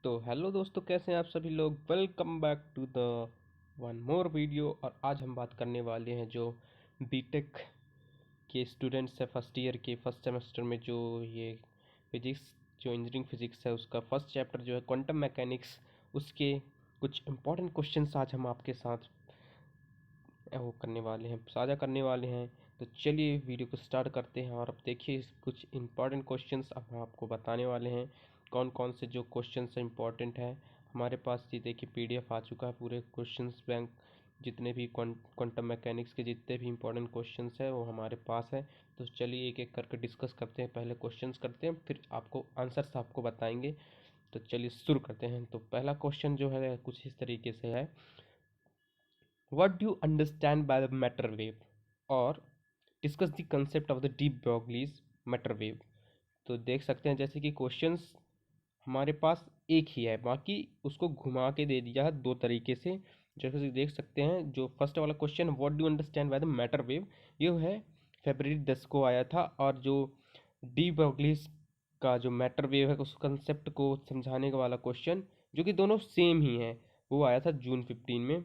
तो हेलो दोस्तों, कैसे हैं आप सभी लोग। Welcome back to the one more video. और आज हम बात करने वाले हैं जो बीटेक के स्टूडेंट्स हैं, फर्स्ट ईयर के फर्स्ट सेमेस्टर में, जो ये फिजिक्स, जो इंजीनियरिंग फिजिक्स है उसका फर्स्ट चैप्टर जो है क्वांटम मैकेनिक्स, उसके कुछ इंपॉर्टेंट क्वेश्चंस आज हम आपके साथ वो करने वाले हैं, साझा करने वाले हैं। तो चलिए वीडियो को स्टार्ट करते हैं। और अब देखिए कुछ इंपॉर्टेंट क्वेश्चंस अब हम आपको बताने वाले हैं, कौन कौन से जो क्वेश्चंस इंपॉर्टेंट है। हमारे पास ये देखिए पीडीएफ आ चुका है, पूरे क्वेश्चंस बैंक जितने भी क्वांटम मैकेनिक्स के जितने भी इंपॉर्टेंट क्वेश्चंस है वो हमारे पास है। तो चलिए एक एक करके डिस्कस करते हैं। पहले क्वेश्चंस करते हैं, फिर आपको आंसर्स आपको बताएंगे। तो चलिए शुरू करते हैं। तो पहला क्वेश्चन जो है कुछ इस तरीके से है, What do you understand by the matter wave? और discuss the concept of the de Broglie's matter wave। तो देख सकते हैं जैसे कि क्वेश्चंस हमारे पास एक ही है, बाकी उसको घुमा के दे दिया है दो तरीके से। जैसे कि देख सकते हैं जो फर्स्ट वाला question what do understand by the matter wave, ये है फरवरी 10 को आया था। और जो डी ब्रोगलीज का जो मैटर वेव है उस कंसेप्ट को समझाने वाला क्वेश्चन, जो कि दोनों सेम ही है, वो आया था जून 15 में।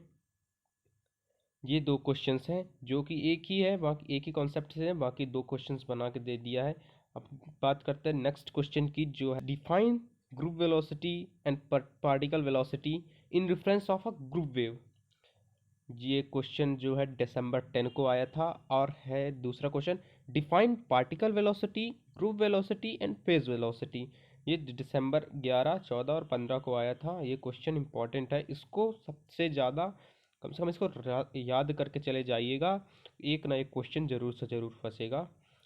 ये दो क्वेश्चंस हैं जो कि एक ही है, बाकी एक ही कॉन्सेप्ट से है, बाकी दो क्वेश्चंस बना के दे दिया है। अब बात करते हैं नेक्स्ट क्वेश्चन की, जो है define group velocity and particle velocity in reference of a group wave. ये क्वेश्चन जो है दिसंबर 10 को आया था। और है दूसरा question, define particle velocity, group velocity and phase velocity. ये दिसंबर 11, 14 और 15 को आया था। ये क्वेश्चन इंपॉर्टेंट है, इसको सबसे ज़्यादा कम से कम इसको याद करके चले जाइएगा, एक ना एक क्वेश्चन जरूर से जरूर फंसेगा।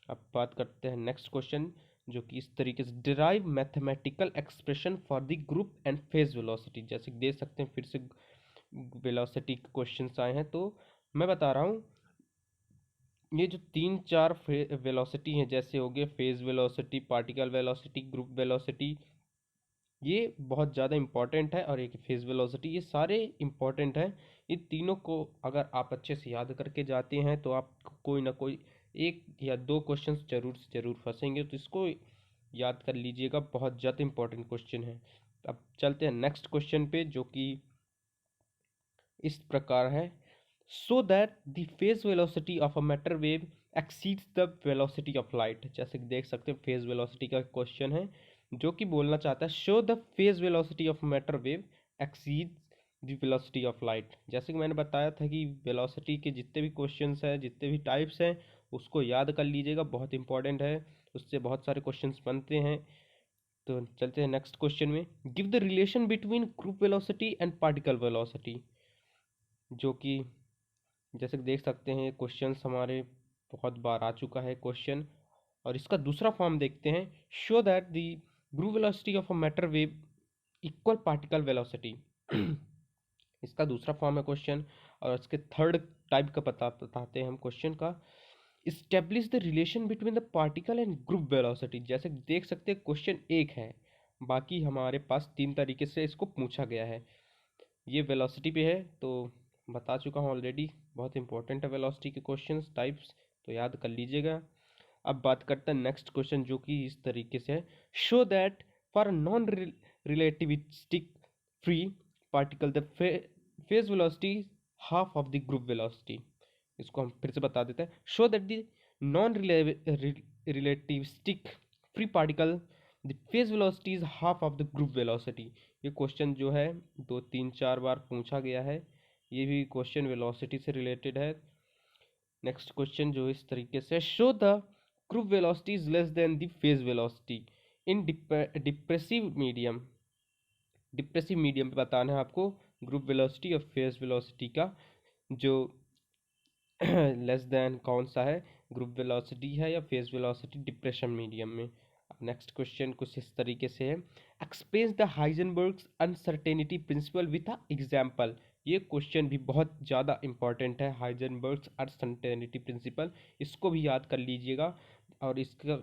अब बात करते हैं नेक्स्ट क्वेश्चन, जो कि इस तरीके से derive mathematical expression for the group and phase velocity. जैसे कि देख सकते हैं फिर से वेलोसिटी के क्वेश्चंस आए हैं, तो मैं बता रहा हूँ ये जो तीन चार वेलोसिटी हैं, जैसे हो गए phase velocity, particle velocity, group velocity, ये बहुत ज़्यादा इंपॉर्टेंट है। और एक फेज वेलोसिटी, ये सारे इंपॉर्टेंट हैं। ये तीनों को अगर आप अच्छे से याद करके जाते हैं तो आप कोई ना कोई एक या दो क्वेश्चंस जरूर से जरूर फंसेंगे, तो इसको याद कर लीजिएगा, बहुत ज़्यादा इंपॉर्टेंट क्वेश्चन है। अब चलते हैं नेक्स्ट क्वेश्चन पे, जो कि इस प्रकार है, so that the phase velocity of a matter wave exceeds the velocity of light. जैसे कि देख सकते हैं फेज वेलोसिटी का क्वेश्चन है, जो कि बोलना चाहता है show the phase velocity of matter wave exceeds the velocity of light. जैसे कि मैंने बताया था कि वेलोसिटी के जितने भी क्वेश्चंस हैं, जितने भी टाइप्स हैं, उसको याद कर लीजिएगा, बहुत इंपॉर्टेंट है, उससे बहुत सारे क्वेश्चंस बनते हैं। तो चलते हैं नेक्स्ट क्वेश्चन में, give the relation between group velocity and particle velocity. जो कि जैसे कि देख सकते हैं क्वेश्चंस हमारे बहुत बार आ चुका है क्वेश्चन। और इसका दूसरा फॉर्म देखते हैं, show that the group velocity of a matter wave equal particle velocity. इसका दूसरा फॉर्म है क्वेश्चन। और इसके थर्ड टाइप का बताते हैं हम क्वेश्चन का, establish the relation between the particle and group velocity. जैसे देख सकते हैं क्वेश्चन एक है, बाकी हमारे पास तीन तरीके से इसको पूछा गया है। ये वेलोसिटी पे है तो बता चुका हूँ ऑलरेडी, बहुत इंपॉर्टेंट है वेलोसिटी के क्वेश्चंस टाइप्स, तो याद कर लीजिएगा। अब बात करते हैं नेक्स्ट क्वेश्चन, जो कि इस तरीके से है, show that for non relativistic free particle the phase velocity half of the group velocity. इसको हम फिर से बता देते हैं, show that the non relativistic free particle the phase velocity is half of the group velocity. ये question जो है दो तीन चार बार पूछा गया है, ये भी क्वेश्चन वेलोसिटी से रिलेटेड है। नेक्स्ट क्वेश्चन जो इस तरीके से, show the group velocity is less than the phase velocity in depressive medium. Depressive medium पे बताना है आपको ग्रुप वेलोसिटी और फेज वेलोसिटी का जो लेस देन कौन सा है, ग्रुप वेलोसिटी है या फेज वेलोसिटी डिप्रेशन मीडियम में। अब नेक्स्ट क्वेश्चन कुछ इस तरीके से है, explain the Heisenberg's uncertainty principle with a example. ये क्वेश्चन भी बहुत ज़्यादा इंपॉर्टेंट है, हाइजेनबर्ग्स अनसर्टेनिटी प्रिंसिपल, इसको भी याद कर लीजिएगा। और इसका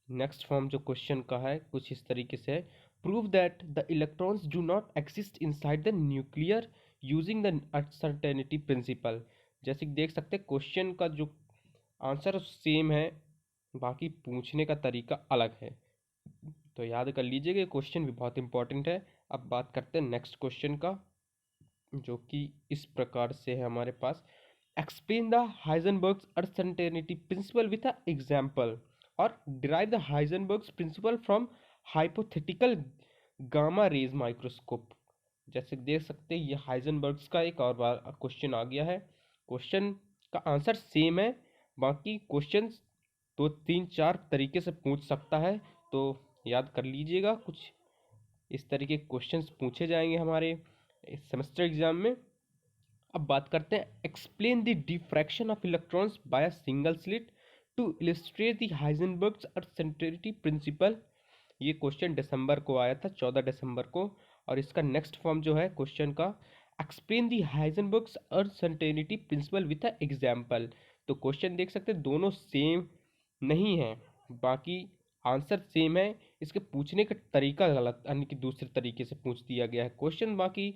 नेक्स्ट फॉर्म जो क्वेश्चन का है कुछ इस तरीके से है, prove that the electrons do not exist inside the nuclear using the uncertainty principle. जैसे कि देख सकते हैं क्वेश्चन का जो आंसर सेम है, बाकी पूछने का तरीका अलग है। तो याद कर लीजिएगा, क्वेश्चन भी बहुत इंपॉर्टेंट है। अब बात करते हैं नेक्स्ट क्वेश्चन का, जो कि इस प्रकार से है हमारे पास। Explain the Heisenberg's uncertainty principle with a example, और derive the Heisenberg's principle from hypothetical gamma rays microscope. जैसे देख सकते हैं, ये हाइजेनबर्ग्स का एक और बार क्वेश्चन आ गया है। क्वेश्चन का आंसर सेम है, बाकी क्वेश्चन 2 3 4 तरीके से पूछ सकता है, तो याद कर लीजिएगा। कुछ इस तरीके के क्वेश्चंस पूछे जाएंगे हमारे सेमेस्टर एग्जाम में। अब बात करते हैं, explain the diffraction of electrons by a single slit to illustrate the Heisenberg's uncertainty principle. ये क्वेश्चन दिसंबर को आया था, 14 दिसंबर को। और इसका नेक्स्ट फॉर्म जो है क्वेश्चन का, explain the Heisenberg's uncertainty principle with a example. तो क्वेश्चन देख सकते हैं दोनों सेम नहीं है, बाकी आंसर सेम है, इसके पूछने का तरीका गलत यानी कि दूसरे तरीके से पूछ दिया गया है क्वेश्चन। बाकी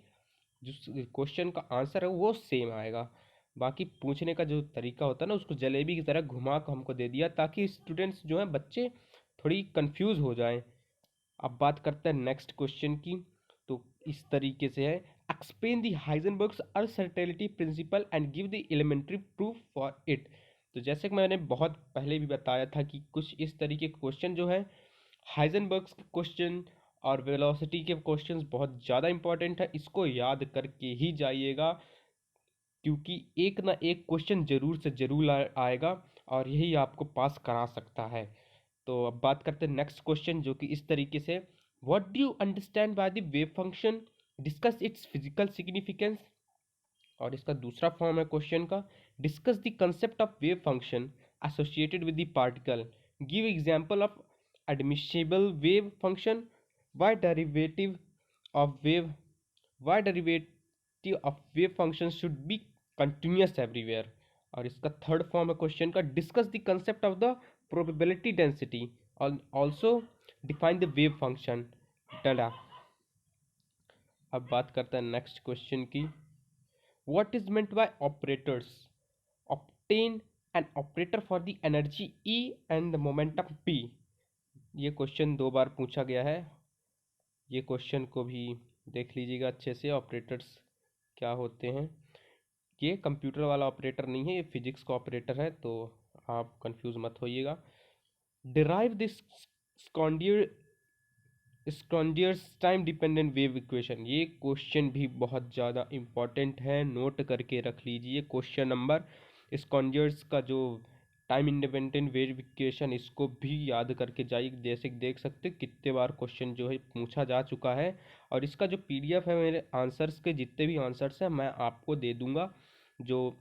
जो क्वेश्चन का आंसर है वो सेम आएगा, बाकी पूछने का जो तरीका होता है ना, उसको जलेबी की तरह घुमा कर हमको दे दिया, ताकि स्टूडेंट्स जो हैं बच्चे थोड़ी कंफ्यूज हो जाएं। अब बात करते हैं नेक्स्ट क्वेश्चन की, तो इस तरीके से है, explain the Heisenberg's uncertainty principle and give the elementary proof for it. तो जैसे कि मैंने बहुत पहले भी बताया था कि कुछ इस तरीके के क्वेश्चन जो है, हाइजेनबर्ग्स के क्वेश्चन और वेलोसिटी के क्वेश्चंस बहुत ज़्यादा इंपॉर्टेंट है, इसको याद करके ही जाइएगा, क्योंकि एक ना एक क्वेश्चन जरूर से जरूर आएगा, और यही आपको पास करा सकता है। तो अब बात करते हैं नेक्स्ट क्वेश्चन, जो कि इस तरीके से, what do you understand by the wave function, discuss it's physical significance. और इसका दूसरा फॉर्म है क्वेश्चन का, discuss the concept of wave function associated with the particle, give example of admissible wave function, why derivative of wave why derivative of wave function should be continuous everywhere. और इसका third form है question का, discuss the concept of the probability density और also define the wave function data. अब बात करते हैं next question की, what is meant by operators, obtain an operator for the energy E and the momentum P। ये question 2 बार पूछा गया है, ये क्वेश्चन को भी देख लीजिएगा अच्छे से। ऑपरेटर्स क्या होते हैं, ये कंप्यूटर वाला ऑपरेटर नहीं है, ये फिजिक्स का ऑपरेटर है, तो आप कंफ्यूज मत होइएगा। Derive this Schrodinger's time dependent wave equation. ये क्वेश्चन भी बहुत ज़्यादा इम्पॉर्टेंट है, नोट करके रख लीजिए। क्वेश्चन नंबर स्कॉन्डियर्स का जो टाइम इंडिपेंडेंट वेव इक्वेशन, इसको भी याद करके जाइए। जैसे कि देख सकते हैं कितने बार क्वेश्चन जो है पूछा जा चुका है, और इसका जो पीडीएफ है, मेरे आंसर्स के जितने भी आंसर्स हैं मैं आपको दे दूंगा। जो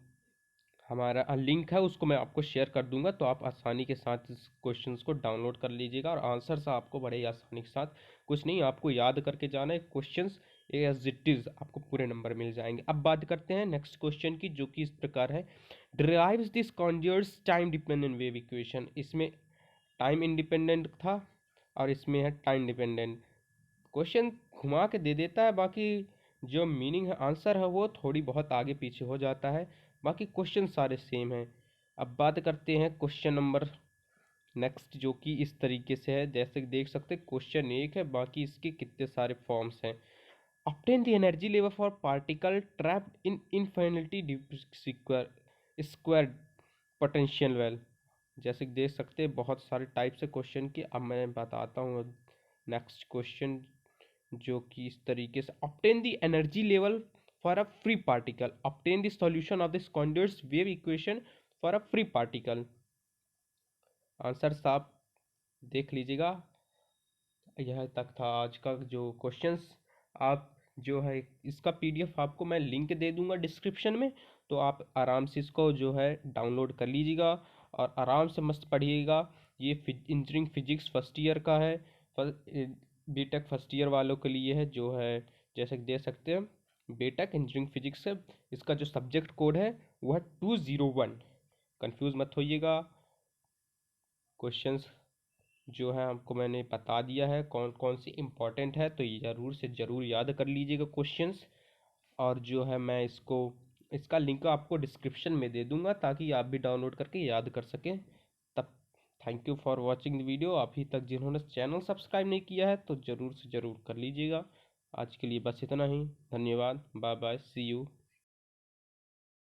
हमारा लिंक है उसको मैं आपको शेयर कर दूंगा, तो आप आसानी के साथ इस क्वेश्चंस को डाउनलोड कर लीजिएगा, और आंसर्स आपको बड़े ही आसानी के साथ, कुछ नहीं आपको याद करके जाना है, क्वेश्चंस एज इट इज आपको पूरे नंबर मिल जाएंगे। अब बात करते हैं नेक्स्ट क्वेश्चन की, जो कि इस प्रकार है, derives this Schrodinger's time dependent wave equation. इसमें टाइम इंडिपेंडेंट था और इसमें है टाइम डिपेंडेंट। क्वेश्चन घुमा के दे देता है, बाकी जो मीनिंग है, आंसर है, वो थोड़ी बहुत आगे पीछे हो जाता है, बाकी क्वेश्चन सारे सेम हैं। अब बात करते हैं क्वेश्चन नंबर नेक्स्ट, जो कि इस तरीके से है। जैसे कि देख सकते हैं क्वेश्चन एक है, बाकी इसके कितने सारे फॉर्म्स हैं। Obtain the energy level for particle trapped in infinity square potential well. जैसे कि देख सकते हैं बहुत सारे टाइप से क्वेश्चन की, अब मैं बताता हूँ नेक्स्ट क्वेश्चन, जो कि इस तरीके से, obtain the energy level for a free particle, obtain the solution of the Schrodinger's wave equation for a free particle. Answer साफ देख लीजिएगा। यह तक था आज का जो क्वेश्चंस। आप जो है इसका पीडीएफ आपको मैं लिंक दे दूंगा डिस्क्रिप्शन में, तो आप आराम से इसको जो है डाउनलोड कर लीजिएगा और आराम से मस्त पढ़िएगा। ये इंजीनियरिंग फिजिक्स फर्स्ट ईयर का है, बीटेक फर्स्ट ईयर वालों के लिए है, जो है जैसे कि दे सकते हैं बीटेक इंजीनियरिंग फिजिक्स है। इसका जो सब्जेक्ट कोड है वो है 201। कंफ्यूज मत होइएगा। क्वेश्चंस जो है आपको मैंने बता दिया है कौन कौन सी इम्पोर्टेंट है, तो ये ज़रूर से ज़रूर याद कर लीजिएगा क्वेश्चंस। और जो है मैं इसका लिंक आपको डिस्क्रिप्शन में दे दूंगा, ताकि आप भी डाउनलोड करके याद कर सकें। तब thank you for watching the video. अभी तक जिन्होंने चैनल सब्सक्राइब नहीं किया है तो ज़रूर से ज़रूर कर लीजिएगा। आज के लिए बस इतना ही। धन्यवाद। Bye bye, see you.